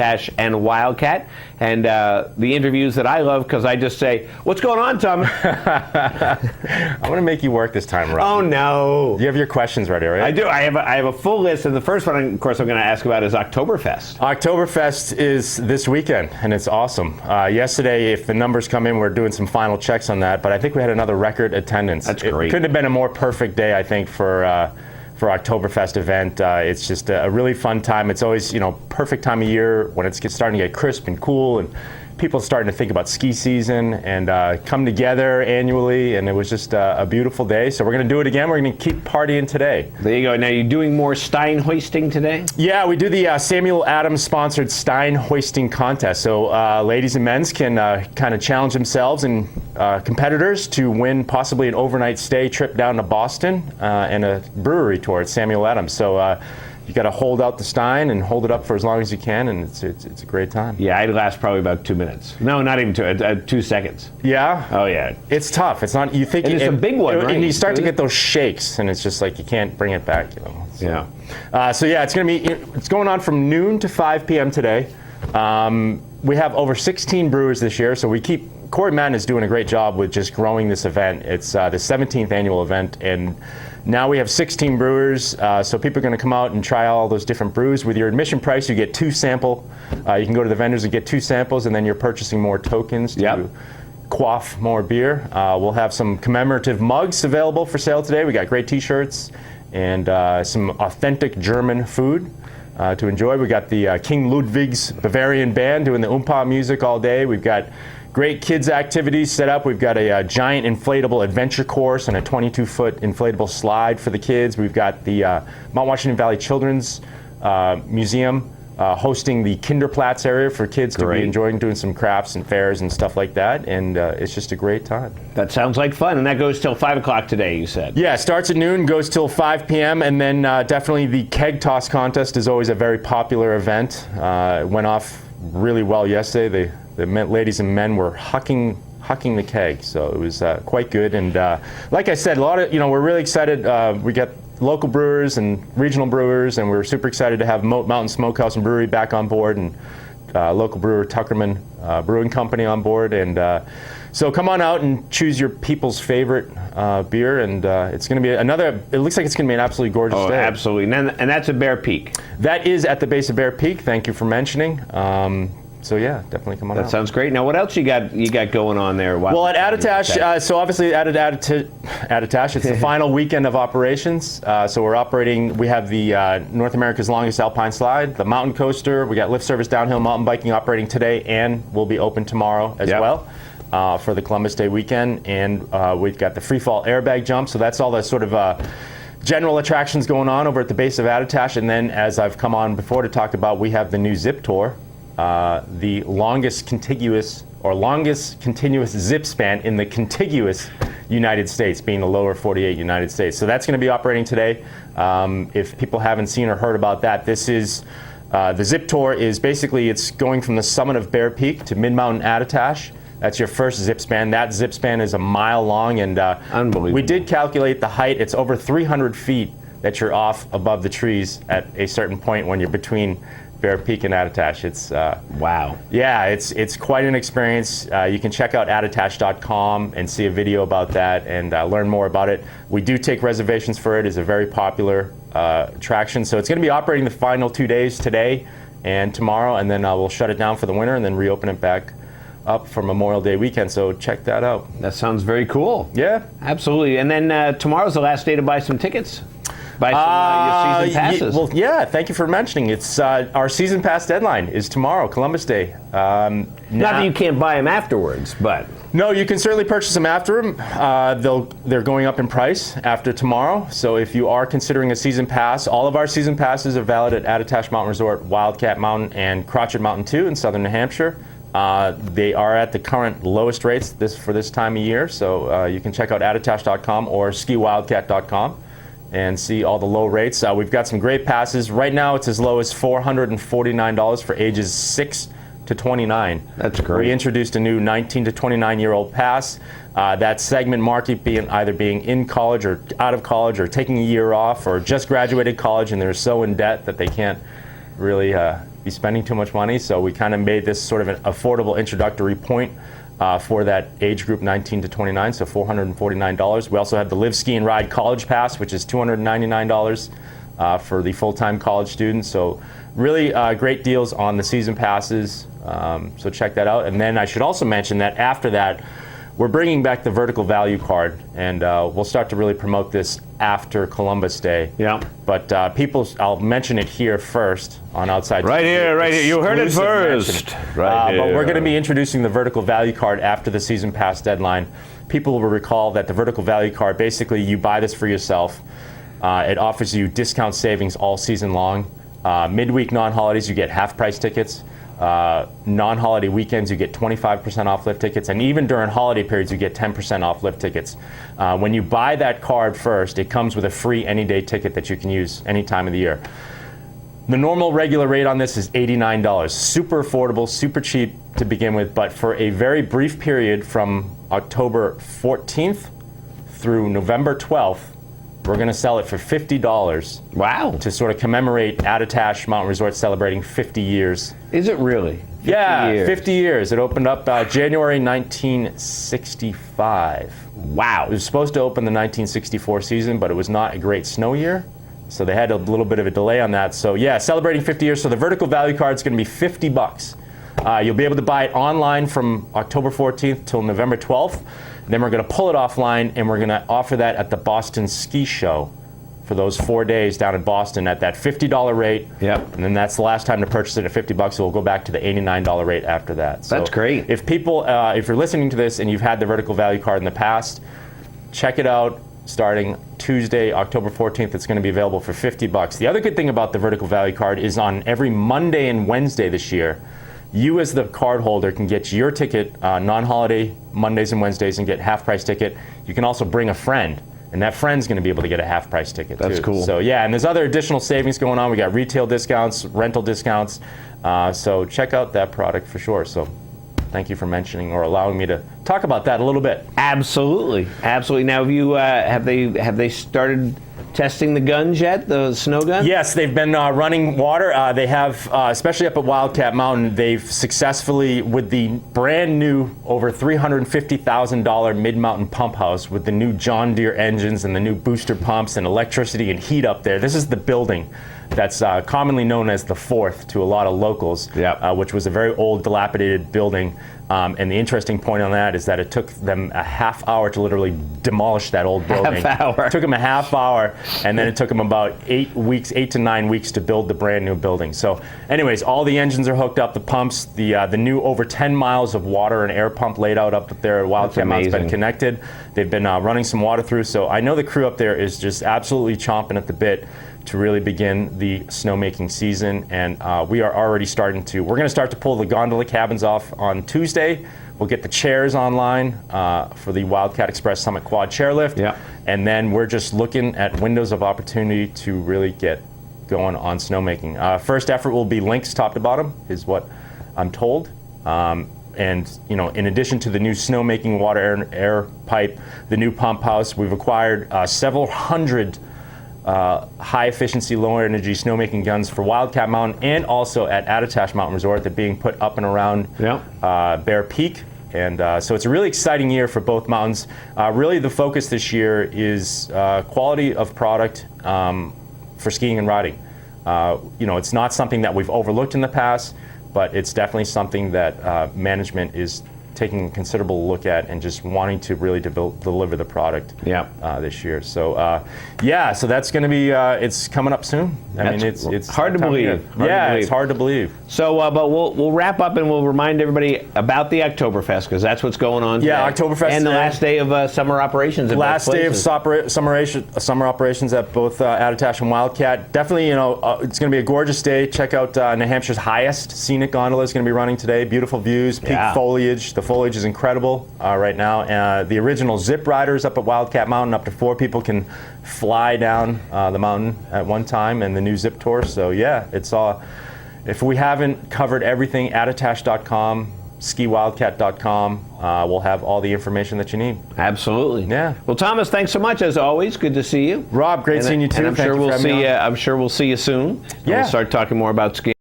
Attitash and Wildcat, and the interviews that I love because I just say, "What's going on, Tom?" I'm going to make you work this time, Rob. Oh no! You have your questions ready, right? I do. I have a full list, and the first one, of course, I'm going to ask about is Oktoberfest. Oktoberfest is this weekend, and it's awesome. Yesterday, if the numbers come in, we're doing some final checks on that, but I think we had another record attendance. That's great. It couldn't have been a more perfect day, I think, for Oktoberfest event. It's just a really fun time. It's always, perfect time of year when it's starting to get crisp and cool, and people starting to think about ski season and come together annually, and it was just a beautiful day. So we're going to do it again. We're going to keep partying today. There you go. Now, you're doing more Stein hoisting today? Yeah, we do the Samuel Adams sponsored Stein hoisting contest. So ladies and men's can kind of challenge themselves and competitors to win possibly an overnight stay trip down to Boston and a brewery tour at Samuel Adams. So you got to hold out the Stein and hold it up for as long as you can, and it's a great time. Yeah, I'd last probably about 2 minutes. No, not even 2 seconds. Yeah? Oh, yeah. It's tough. It's not, you think... And it's a big one, right? And you start to get those shakes, and it's just like you can't bring it back, So, yeah. So yeah, it's going on from noon to 5 p.m. today. We have over 16 brewers this year, so Corey Madden is doing a great job with just growing this event. It's the 17th annual event, and now we have 16 brewers, so people are going to come out and try all those different brews. With your admission price, you get 2 sample. You can go to the vendors and get 2 samples, and then you're purchasing more tokens to quaff more beer. We'll have some commemorative mugs available for sale today. We got great T-shirts and some authentic German food to enjoy. We got the King Ludwig's Bavarian Band doing the Oompa music all day. We've got great kids activities set up. We've got a giant inflatable adventure course and a 22-foot inflatable slide for the kids. We've got the Mount Washington Valley Children's Museum hosting the Kinderplatz area for kids to be enjoying doing some crafts and fairs and stuff like that. And it's just a great time. That sounds like fun. And that goes till 5 o'clock today, you said? Yeah, starts at noon, goes till 5 p.m. And then definitely the keg toss contest is always a very popular event. It went off really well yesterday. The ladies and men were hucking the keg, so it was quite good. And like I said, a lot of we're really excited. We got local brewers and regional brewers, and we're super excited to have Mountain Smokehouse and Brewery back on board, and local brewer Tuckerman Brewing Company on board. And so come on out and choose your people's favorite beer, and it's going to be it looks like it's going to be an absolutely gorgeous day. Oh, absolutely. And that's at Bear Peak. That is at the base of Bear Peak. Thank you for mentioning. So yeah, definitely come on out. That sounds great. Now, what else you got going on there? Well, at Attitash, so obviously at Attitash, it's the final weekend of operations. So we're operating. We have the North America's longest alpine slide, the mountain coaster. We got lift service downhill mountain biking operating today, and will be open tomorrow as well for the Columbus Day weekend. And we've got the free fall airbag jump. So that's all the sort of general attractions going on over at the base of Attitash. And then, as I've come on before to talk about, we have the new Zip Tour. The longest continuous zip span in the contiguous United States, being the lower 48 United States. So that's going to be operating today. If people haven't seen or heard about that, this is the Zip Tour is basically, it's going from the summit of Bear Peak to Mid-Mountain Attitash. That's your first zip span. That zip span is a mile long, and unbelievable. We did calculate the height. It's over 300 feet that you're off above the trees at a certain point when you're between Bear Peak and Attitash. It's wow. Yeah, it's quite an experience. You can check out attitash.com and see a video about that and learn more about it. We do take reservations for it. It's a very popular attraction. So it's going to be operating the final 2 days, today and tomorrow, and then we'll shut it down for the winter and then reopen it back up for Memorial Day weekend. So check that out. That sounds very cool. Yeah, absolutely. And then tomorrow's the last day to buy some tickets. Buy some your season passes. Well, yeah, thank you for mentioning. It's our season pass deadline is tomorrow, Columbus Day. Not that you can't buy them afterwards, but no, you can certainly purchase them after them. They're going up in price after tomorrow. So if you are considering a season pass, all of our season passes are valid at Attitash Mountain Resort, Wildcat Mountain, and Crotched Mountain 2 in southern New Hampshire. They are at the current lowest rates for this time of year. So you can check out attitash.com or skiwildcat.com. and see all the low rates. We've got some great passes. Right now it's as low as $449 for ages 6 to 29. That's great. We introduced a new 19 to 29-year-old pass. That segment market being either being in college or out of college or taking a year off or just graduated college and they're so in debt that they can't really be spending too much money. So we kind of made this sort of an affordable introductory point for that age group 19 to 29, so $449. We also have the Live Ski and Ride College Pass, which is $299 for the full-time college students. So really great deals on the season passes. So check that out. And then I should also mention that after that, we're bringing back the vertical value card, and we'll start to really promote this after Columbus Day. Yeah. But I'll mention it here first on Outside. Right here, right here. You heard it Exclusive first. mention. Right here. But we're going to be introducing the vertical value card after the season pass deadline. People will recall that the vertical value card, basically you buy this for yourself. It offers you discount savings all season long. Midweek non-holidays, you get half-price tickets. Non-holiday weekends, you get 25% off lift tickets, and even during holiday periods, you get 10% off lift tickets. When you buy that card first, it comes with a free any-day ticket that you can use any time of the year. The normal regular rate on this is $89. Super affordable, super cheap to begin with, but for a very brief period from October 14th through November 12th, we're going to sell it for $50. Wow. To sort of commemorate Attitash Mountain Resort celebrating 50 years. Is it really? 50 years. 50 years. It opened up January 1965. Wow. It was supposed to open the 1964 season, but it was not a great snow year. So they had a little bit of a delay on that. So yeah, celebrating 50 years. So the vertical value card is going to be $50. You'll be able to buy it online from October 14th till November 12th. Then we're going to pull it offline, and we're going to offer that at the Boston Ski Show for those 4 days down in Boston at that $50 rate. Yep. And then that's the last time to purchase it at $50. So we'll go back to the $89 rate after that. So that's great. If people, if you're listening to this and you've had the vertical value card in the past, check it out. Starting Tuesday, October 14th, it's going to be available for $50. The other good thing about the vertical value card is on every Monday and Wednesday this year, you as the card holder can get your ticket non-holiday Mondays and Wednesdays and get half-price ticket. You can also bring a friend, and that friend's going to be able to get a half-price ticket too. That's cool. So yeah, and there's other additional savings going on. We got retail discounts, rental discounts. So check out that product for sure. So thank you for mentioning or allowing me to talk about that a little bit. Absolutely, absolutely. Now, have they started testing the guns yet? The snow guns? Yes, they've been running water. They have, especially up at Wildcat Mountain, they've successfully, with the brand new over $350,000 mid-mountain pump house with the new John Deere engines and the new booster pumps and electricity and heat up there. This is the building that's commonly known as the Fourth to a lot of locals, which was a very old, dilapidated building. And the interesting point on that is that it took them a half hour to literally demolish that old building. Half hour. It took them a half hour, and then it took them about 8 to 9 weeks to build the brand new building. So anyways, all the engines are hooked up, the pumps, the new over 10 miles of water and air pump laid out up there at Wildcat Mountain's been connected. They've been running some water through, so I know the crew up there is just absolutely chomping at the bit to really begin the snowmaking season, and we are already we're going to start to pull the gondola cabins off on Tuesday. We'll get the chairs online for the Wildcat Express Summit Quad Chairlift, and then we're just looking at windows of opportunity to really get going on snowmaking. First effort will be links top to bottom, is what I'm told. And you know, in addition to the new snowmaking water air pipe, the new pump house, we've acquired several hundred high-efficiency, low-energy snowmaking guns for Wildcat Mountain and also at Attitash Mountain Resort. They're being put up and around Bear Peak. And so it's a really exciting year for both mountains. Really the focus this year is quality of product for skiing and riding. You know, it's not something that we've overlooked in the past, but it's definitely something that management is taking a considerable look at and just wanting to really deliver the product this year. So yeah, so that's going to be it's coming up soon. I mean, it's hard to believe. It's hard to believe. So, but we'll wrap up and we'll remind everybody about the Oktoberfest, because that's what's going on today. Yeah, Oktoberfest and the last day of summer operations. Last day of summer operations at both Attitash and Wildcat. Definitely, you know, it's going to be a gorgeous day. Check out New Hampshire's highest scenic gondola is going to be running today. Beautiful views, peak foliage. The foliage is incredible right now. The original zip riders up at Wildcat Mountain, up to 4 people can fly down the mountain at one time, and the new zip tour. So yeah, it's all. If we haven't covered everything, attitash.com, skiwildcat.com, we'll have all the information that you need. Absolutely. Yeah. Well, Thomas, thanks so much as always. Good to see you. Rob, great seeing you too. And I'm sure we'll see you soon. Yeah. We'll start talking more about skiing.